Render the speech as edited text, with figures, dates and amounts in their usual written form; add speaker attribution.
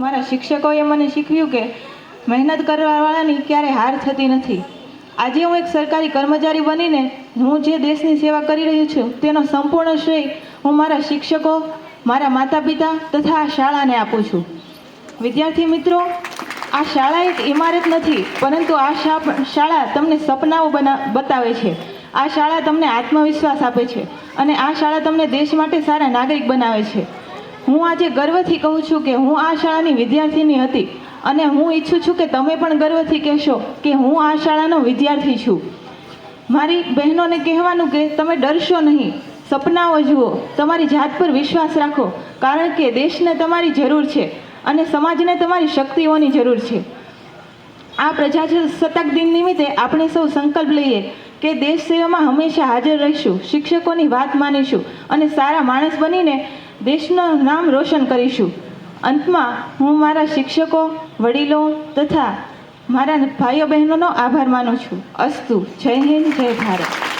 Speaker 1: મારા શિક્ષકોએ મને શીખવ્યું કે મહેનત કરવાવાળાની ક્યારેય હાર થતી નથી. આજે હું એક સરકારી કર્મચારી બનીને હું જે દેશની સેવા કરી રહ્યું છું તેનો સંપૂર્ણ શ્રેય હું મારા શિક્ષકો, મારા માતા પિતા તથા આ શાળાને આપું છું. વિદ્યાર્થી મિત્રો, આ શાળા એક ઇમારત નથી, પરંતુ આ શાળા તમને સપનાઓ બતાવે છે. આ શાળા તમને આત્મવિશ્વાસ આપે છે અને આ શાળા તમને દેશ માટે સારા નાગરિક બનાવે છે. હું આજે ગર્વથી કહું છું કે હું આ શાળાની વિદ્યાર્થીની હતી અને હું ઈચ્છું છું કે તમે પણ ગર્વથી કહેશો કે હું આ શાળાનો વિદ્યાર્થી છું. મારી બહેનોને કહેવાનું કે તમે ડરશો નહીં, સપનાઓ જુઓ, તમારી જાત પર વિશ્વાસ રાખો, કારણ કે દેશને તમારી જરૂર છે અને સમાજને તમારી શક્તિઓની જરૂર છે. આ પ્રજાસત્તાક દિન નિમિત્તે આપણે સૌ સંકલ્પ લઈએ કે દેશ સેવામાં હંમેશા હાજર રહીશું, શિક્ષકોની વાત માનીશું અને સારા માણસ બનીને દેશનું નામ રોશન કરીશું. અંતમાં હું મારા શિક્ષકો, વડીલો તથા મારા ભાઈઓ બહેનોનો આભાર માનું છું. અસ્તુ. જય હિન્દ, જય ભારત.